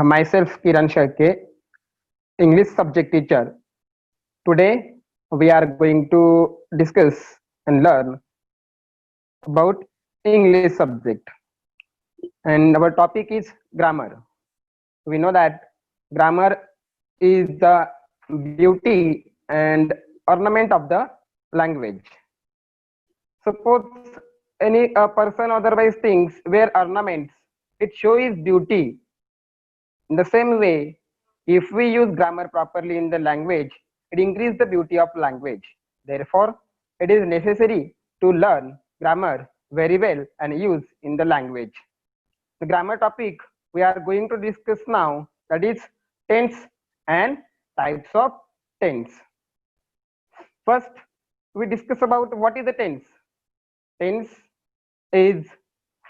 Myself Kiran Sharke, English subject teacher. Today we are going to discuss and learn about English subject, and our topic is grammar. We know that grammar is the beauty and ornament of the language. Suppose any person otherwise thinks wear ornaments, it shows beauty. In the same way, if we use grammar properly in the language, it increases the beauty of language. Therefore, it is necessary to learn grammar very well and use in the language. The grammar topic we are going to discuss now, that is tense and types of tense. First, we discuss about what is the tense. Tense is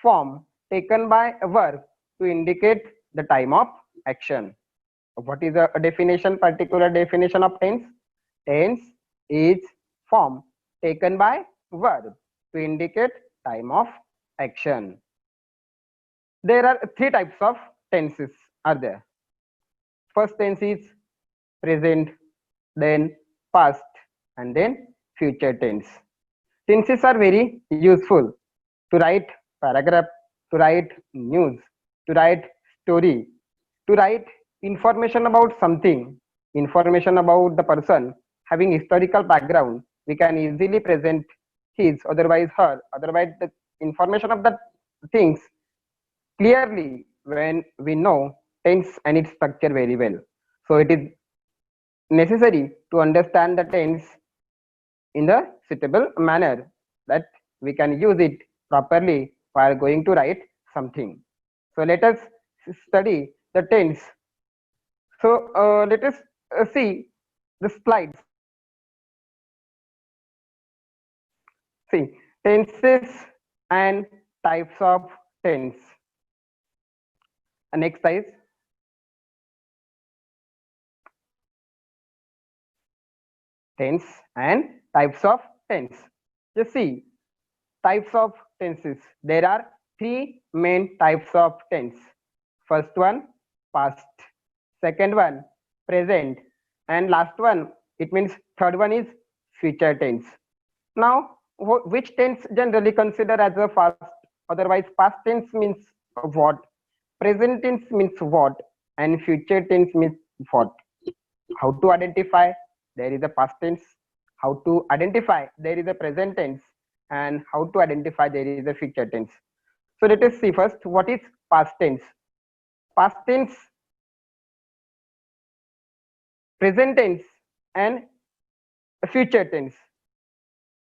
form taken by a verb to indicate the time of action. What is a definition, particular definition of tense? Tense is form taken by verb to indicate time of action. There are three types of tenses are there. First tense is present, then past, and then future tense. Tenses are very useful to write paragraph, to write news, to write story, to write information about something, information about the person having historical background. We can easily present his, otherwise her, otherwise the information of the things clearly when we know tense and its structure very well. So it is necessary to understand the tense in the suitable manner that we can use it properly while going to write something. So let us study the tense. So let us see the slides. See tenses and types of tense. Next slide. Tense and types of tense. Just see types of tenses. There are three main types of tense. First one, past. Second one, present. And last one, it means third one is future tense. Now, which tense generally considered as a past? Otherwise, past tense means what? Present tense means what? And future tense means what? How to identify? There is a past tense. How to identify? There is a present tense. And how to identify? There is a future tense. So let us see first what is past tense. Past tense, present tense, and future tense.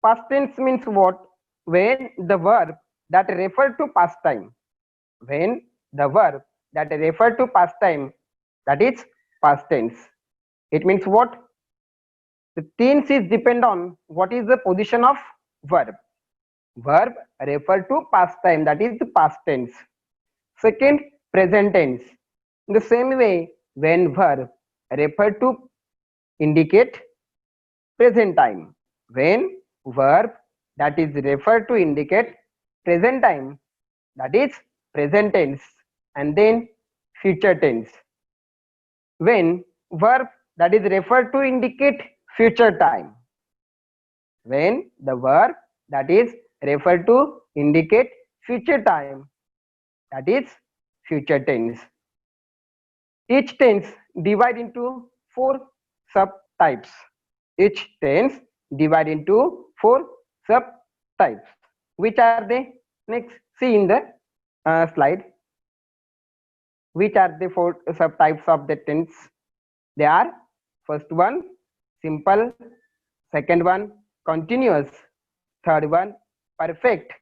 Past tense means what? When the verb that refer to past time. When the verb that refer to past time, that is past tense. It means what? The tense is depend on what is the position of verb. Verb refer to past time, that is the past tense. Second, present tense. In the same way, when verb refer to indicate present time. When verb that is referred to indicate present time, that is present tense. And then future tense. When verb that is referred to indicate future time. When the verb that is referred to indicate future time, that is future tense. Each tense divide into four subtypes. Each tense divide into four subtypes. Which are they? Next, see in the slide. Which are the four subtypes of the tense? They are: first one, simple; second one, continuous; third one, perfect;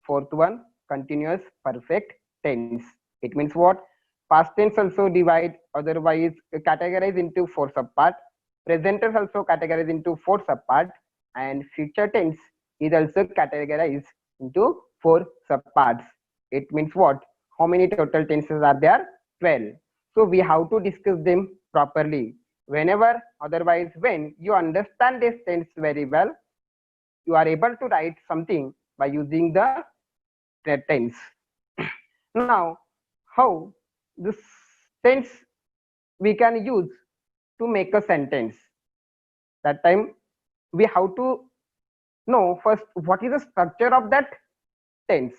fourth one, continuous perfect tense. It means what? Past tense also divide, otherwise categorize into four subparts. Present tense also categorized into four subparts, and future tense is also categorized into four subparts. It means what? How many total tenses are there? 12. So we have to discuss them properly. Whenever, otherwise when you understand this tense very well, you are able to write something by using the tense. Now, how this tense we can use to make a sentence. That time we have to know first what is the structure of that tense.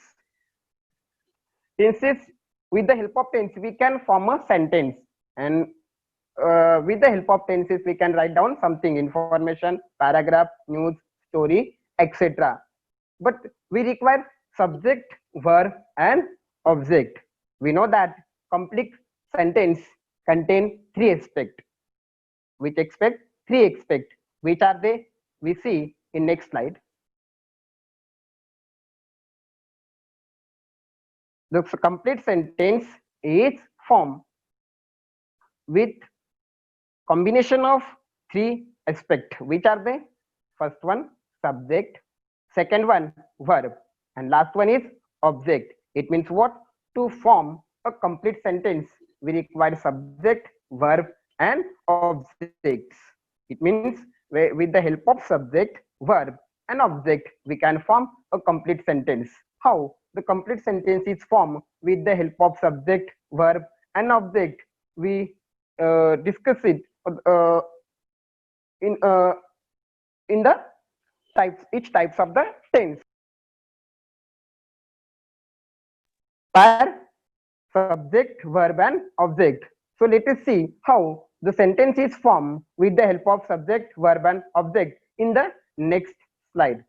Tenses, with the help of tense we can form a sentence, and with the help of tenses we can write down something, information, paragraph, news, story, etc. But we require subject, verb and object. We know that complete sentence contain three aspects. Which are they? We see in next slide. The complete sentence is formed with combination of three aspects. Which are they? First one, subject. Second one, verb. And last one is object. It means what? To form a complete sentence, we require subject, verb and objects. It means with the help of subject, verb and object, we can form a complete sentence. How? The complete sentence is formed with the help of subject, verb and object. We discuss it in the each types of the tense. Pair, subject, verb and object. So let us see how the sentence is formed with the help of subject, verb and object in the next slide.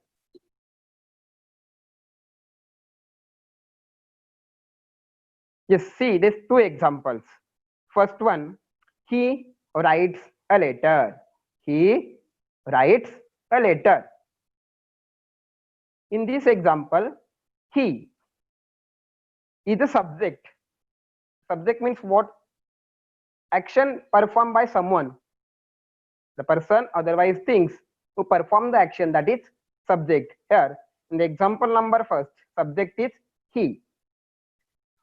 Just see these two examples. First one, he writes a letter. He writes a letter. In this example, he is the subject. Subject means what? Action performed by someone. The person, otherwise things, who perform the action, that is subject. Here, in the example number first, subject is he.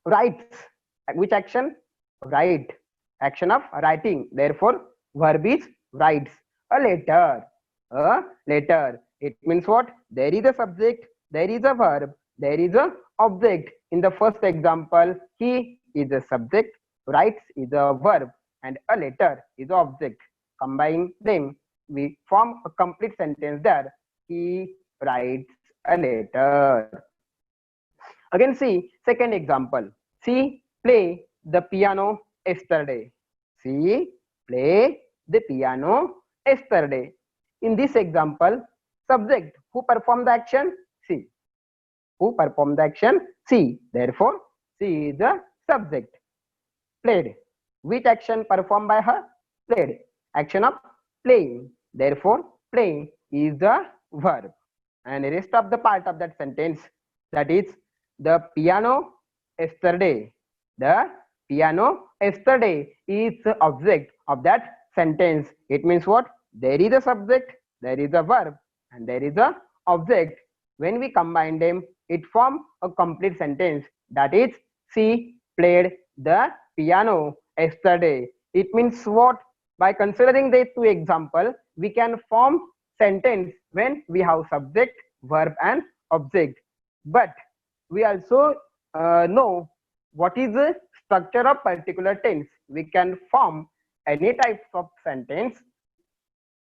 Writes. Which action? Write. Action of writing. Therefore, verb is writes. A letter. A letter. It means what? There is a subject, there is a verb, there is a object. In the first example, he is a subject, writes is a verb, and a letter is an object. Combining them, we form a complete sentence there. He writes a letter. Again, see second example. She play the piano yesterday. She play the piano yesterday. In this example, subject, who performed the action? She. Who performed the action? She. Therefore, she is the subject. Played. Which action performed by her? Played. Action of playing. Therefore, playing is the verb. And the rest of the part of that sentence, that is the piano yesterday. The piano yesterday is the object of that sentence. It means what? There is a subject, there is a verb, and there is a object. When we combine them, it forms a complete sentence. That is, she played the piano yesterday. It means what? By considering these two examples, we can form sentence when we have subject, verb, and object. But we also know what is the structure of particular tense. We can form any types of sentence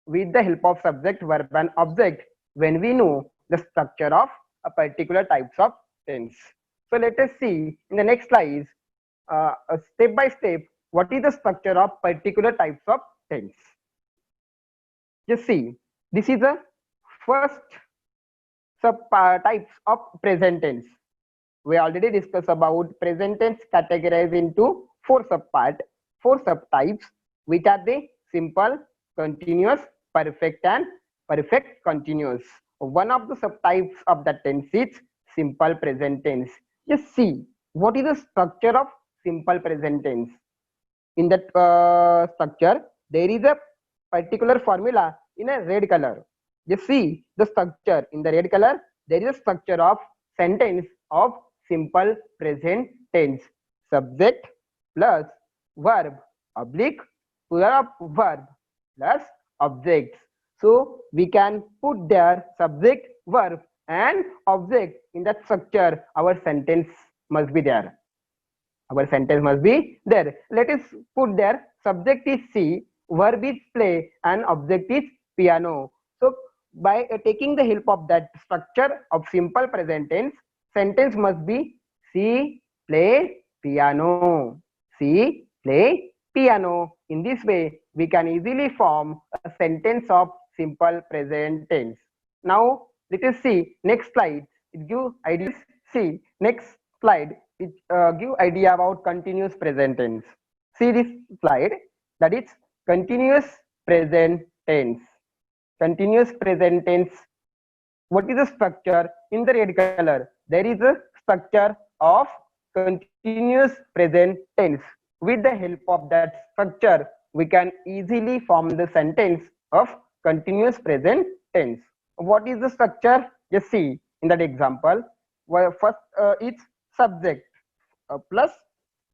with the help of subject, verb and object when we know the structure of a particular types of tense. So let us see in the next slide, step by step, what is the structure of particular types of tense. Just see, this is the first sub types of present tense. We already discussed about present tense categorized into four subtypes, which are the simple, continuous, perfect and perfect continuous. One of the subtypes of the tense is simple present tense. Just see what is the structure of simple present tense. In that structure, there is a particular formula in a red color. Just see the structure in the red color. There is a structure of sentence of simple present tense. Subject plus verb oblique plural of verb plus objects. So we can put their subject, verb and object in that structure. Our sentence must be there. Our sentence must be there. Let us put there, subject is C, verb is play, and object is piano. So by taking the help of that structure of simple present tense, sentence must be C play piano. C play piano. In this way, we can easily form a sentence of simple present tense. Now let us see next slide. It gives ideas. See next slide. It give idea about continuous present tense. See this slide. That is continuous present tense. Continuous present tense. What is the structure? In the red color, there is a structure of continuous present tense. With the help of that structure, we can easily form the sentence of continuous present tense. What is the structure? Just see in that example. Well, first, it's subject plus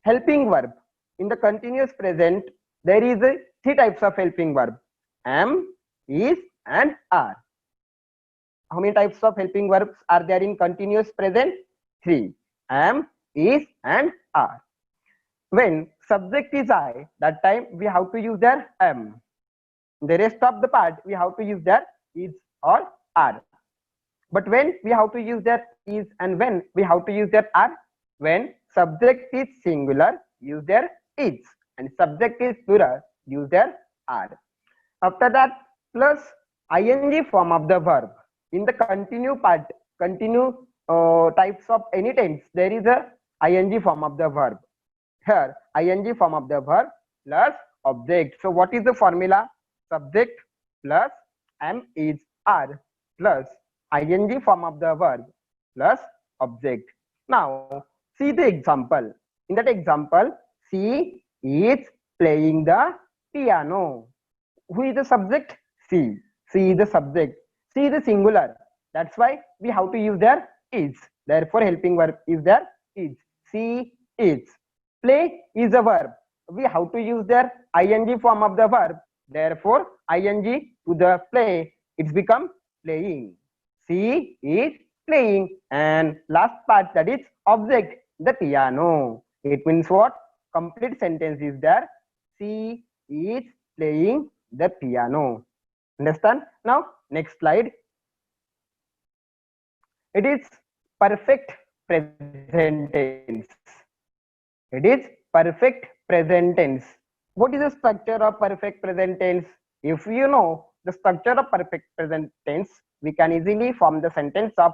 helping verb. In the continuous present, there is three types of helping verb: am, is, and are. How many types of helping verbs are there in continuous present? Three: am, is, and are. When subject is I, that time we have to use their am. The rest of the part we have to use their is or are. But when we have to use their is and when we have to use their are? When subject is singular, use their is, and subject is plural, use their are. After that, plus ing form of the verb. In the continue part, continue types of any tense, there is a ing form of the verb. Here, ing form of the verb plus object. So what is the formula? Subject plus am, is, are plus ing form of the verb plus object. Now see the example. In that example, she is playing the piano. Who is the subject? C. C is the subject. C is the singular. That's why we have to use their is. Therefore, helping verb is there is. C is. Play is a verb. We have to use their ing form of the verb. Therefore, ing to the play, it's become playing. C is playing. And last part, that is object, the piano. It means what? Complete sentence is there. C is playing the piano. Understand? Now next slide. It is perfect present tense. It is perfect present tense. What is the structure of perfect present tense? If you know the structure of perfect present tense, we can easily form the sentence of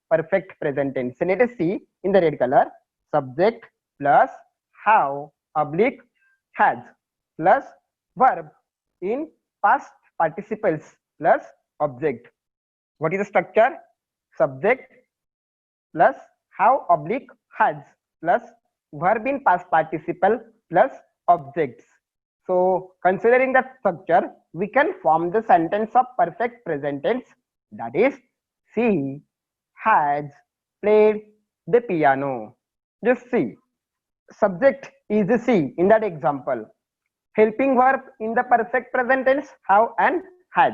perfect present tense. So let us see in the red color, subject plus have oblique has plus verb in past participles plus object. What is the structure? Subject plus have oblique has plus verb in past participle plus objects. So considering that structure, we can form the sentence of perfect present tense, that is, she has played the piano. Just see, subject is the C in that example. Helping verb in the perfect present tense, have and has.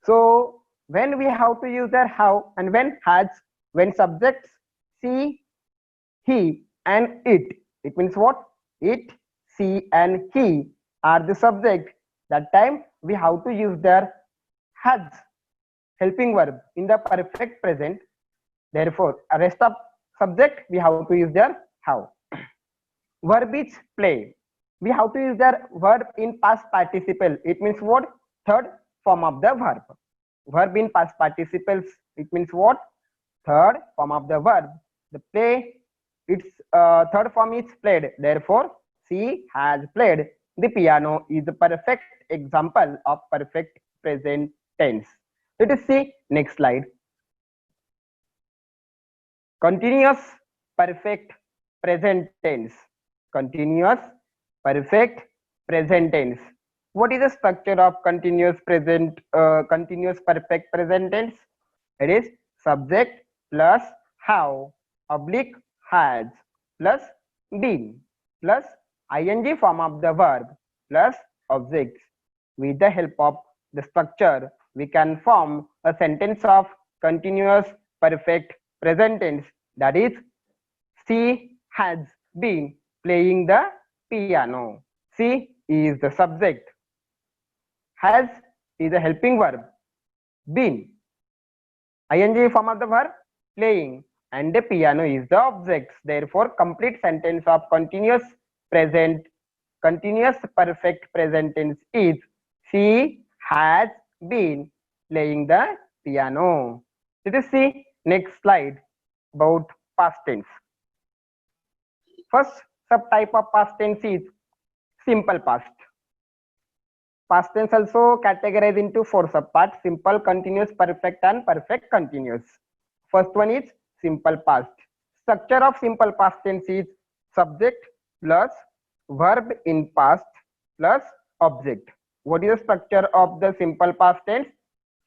So when we have to use their have and when has, when subjects she, he, and it means what? It, she, and he are the subject. That time we have to use their has helping verb in the perfect present. Therefore, a rest of subject we have to use their have. Verb is play. We have to use their verb in past participle. It means what? Third form of the verb. Verb in past participles. It means what? Third form of the verb. The play, its third form is played. Therefore, she has played the piano is the perfect example of perfect present tense. Let us see next slide. Continuous perfect present tense. Continuous perfect present tense. What is the structure of continuous perfect present tense? It is subject plus have oblique has plus been plus ing form of the verb plus objects. With the help of the structure, we can form a sentence of continuous perfect present tense, that is, she has been playing the piano. C is the subject. Has is a helping verb. Been, ing form of the verb, playing, and the piano is the objects. Therefore, complete sentence of continuous perfect present tense is she has been playing the piano. Let us see next slide about past tense. First subtype of past tense is simple past. Past tense also categorized into four subparts: simple, continuous, perfect, and perfect continuous. First one is simple past. Structure of simple past tense is subject plus verb in past plus object. What is the structure of the simple past tense?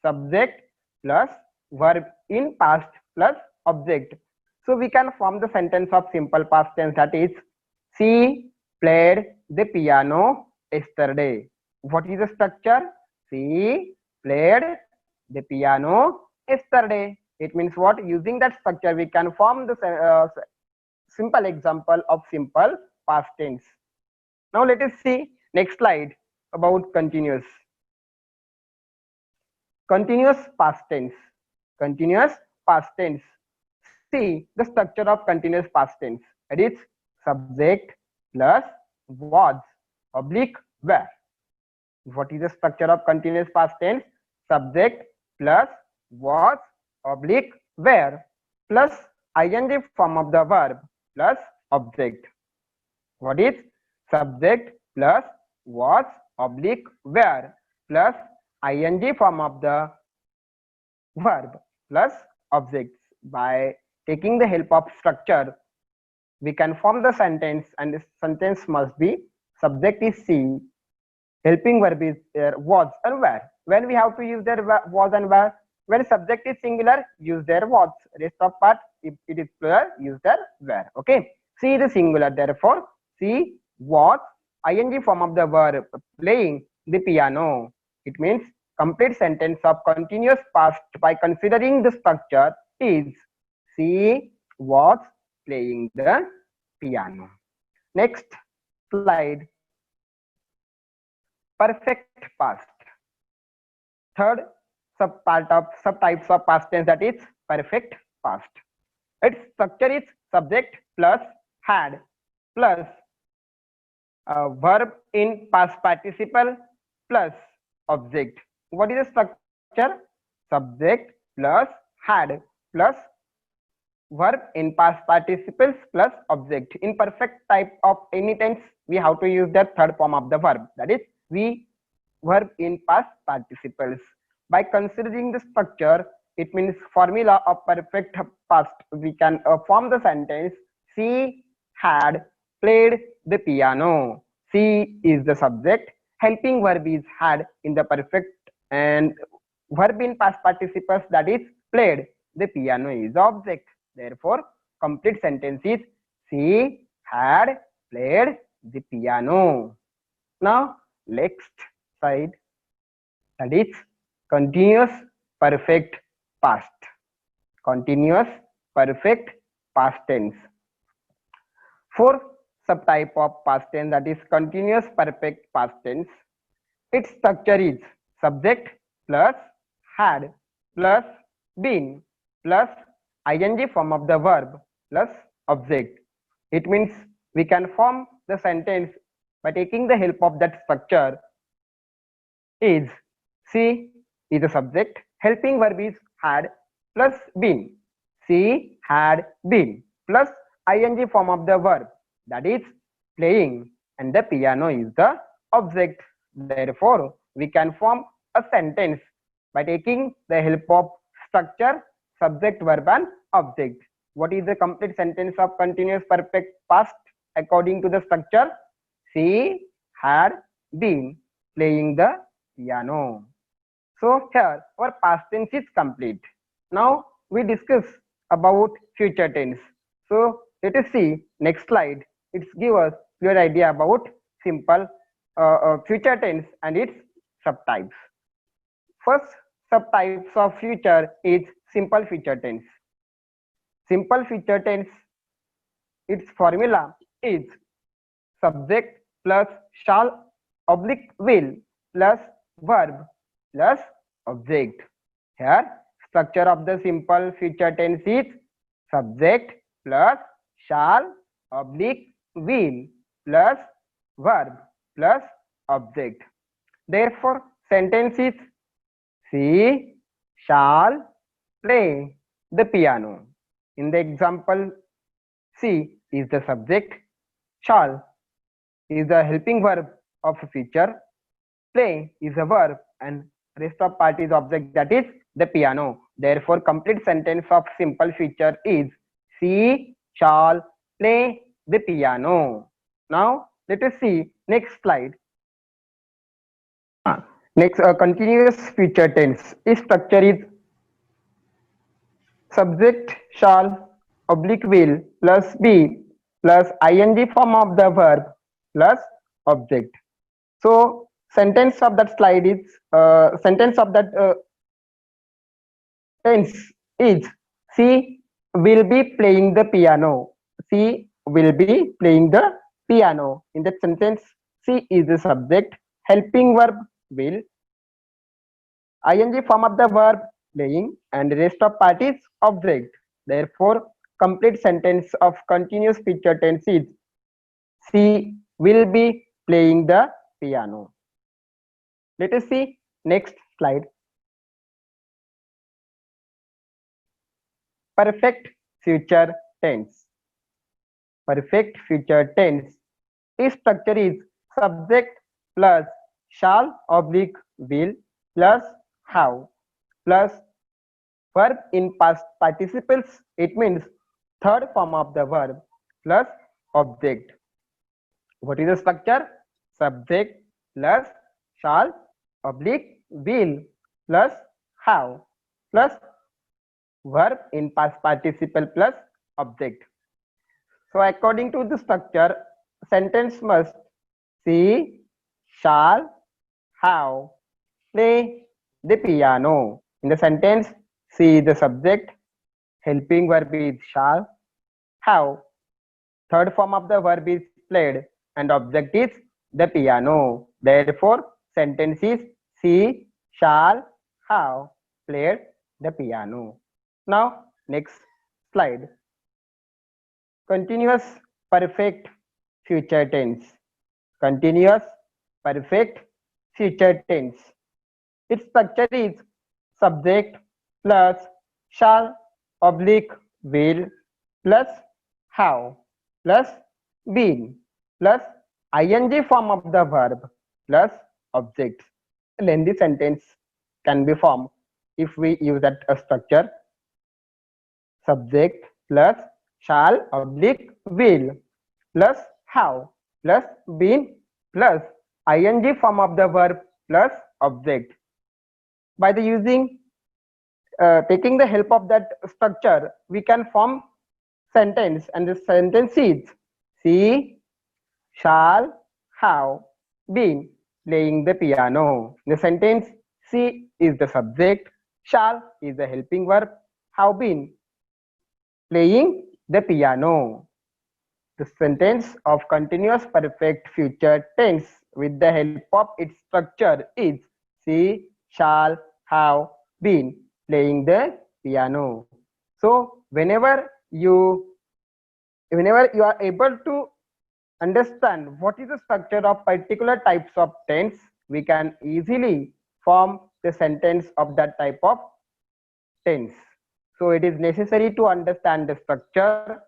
Subject plus verb in past plus object. So we can form the sentence of simple past tense, that is, she played the piano yesterday. What is the structure? She played the piano yesterday. It means what? Using that structure, we can form the simple example of simple past tense. Now let us see next slide about continuous. Continuous past tense. Continuous past tense. See the structure of continuous past tense. That is subject plus was oblique were. What is the structure of continuous past tense? Subject plus was oblique were plus ing form of the verb plus object. What is subject plus was oblique were plus ing form of the verb plus objects. By taking the help of structure, we can form the sentence, and the sentence must be subject is she, helping verb is there, was and were. When we have to use their was and were? When subject is singular, use their was. Rest of part, if it is plural, use their were. Okay. She is singular, therefore she was ing form of the verb playing the piano. It means complete sentence of continuous past by considering the structure is she was playing the piano. Next slide. Perfect past. Third subtypes of past tense, that is perfect past. Its structure is subject plus had plus verb in past participle plus object. What is the structure? Subject plus had plus verb in past participles plus object. In perfect type of any tense, we have to use the third form of the verb, that is verb in past participles. By considering the structure, it means formula of perfect past, we can form the sentence she had played the piano. She is the subject, helping verb is had in the perfect, and verb in past participles, that is played the piano, is the object. Therefore, complete sentence is she had played the piano. Now next side, that is continuous perfect past. Continuous perfect past tense. Fourth subtype of past tense, that is continuous perfect past tense. Its structure is subject plus had plus been plus ing form of the verb plus object. It means we can form the sentence by taking the help of that structure is she is a subject, helping verb is had plus been. She had been plus ing form of the verb, that is playing, and the piano is the object. Therefore, we can form a sentence by taking the help of structure, subject, verb, and object. What is the complete sentence of continuous perfect past according to the structure? She had been playing the piano. So here our past tense is complete. Now we discuss about future tense. So let us see next slide. It gives us clear idea about simple future tense and its subtypes. First subtypes of future is simple future tense. Simple future tense, its formula is subject plus shall oblique will plus verb plus object. Here structure of the simple future tense is subject plus shall oblique will plus verb plus object. Therefore sentence is she shall play the piano. In the example, she is the subject, shall is the helping verb of future, play is a verb, and rest of part is object, that is the piano. Therefore complete sentence of simple future is she shall play the piano. Now let us see next slide. Next, continuous future tense. Its structure is subject shall oblique will plus be plus ing form of the verb plus object. So sentence of that slide is sentence of that tense is she will be playing the piano. She will be playing the piano. In that sentence, she is the subject, helping verb will, ing form of the verb playing, and rest of part is object. Therefore complete sentence of continuous future tense is she will be playing the piano. Let us see next slide. Perfect future tense. Perfect future tense. Its structure is subject plus shall oblique will plus have plus verb in past participles. It means third form of the verb plus object. What is the structure? Subject plus shall oblique will plus have plus verb in past participle plus object. So according to the structure, sentence must she shall have play the piano. In the sentence, she is the subject, helping verb is shall, have third form of the verb is played, and object is the piano. Therefore sentence is she shall have played the piano. Now next slide. Continuous perfect future tense. Continuous perfect future tense. Its structure is subject plus shall oblique will plus have plus been plus ing form of the verb plus object. A lengthy sentence can be formed if we use that structure. Subject plus shall oblique will plus have plus been plus ing form of the verb plus object. By the using taking the help of that structure, we can form sentence, and the sentence is she shall have been playing the piano. In the sentence, she is the subject, shall is the helping verb, have been playing the piano. The sentence of continuous perfect future tense with the help of its structure is she shall have been playing the piano. So whenever you are able to understand what is the structure of particular types of tense, we can easily form the sentence of that type of tense. So it is necessary to understand the structure.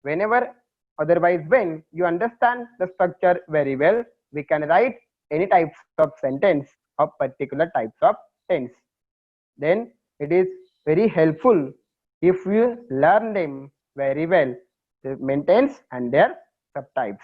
Whenever, otherwise when you understand the structure very well, we can write any types of sentence of particular types of tense. Then it is very helpful if you learn them very well, the main tense and their subtypes.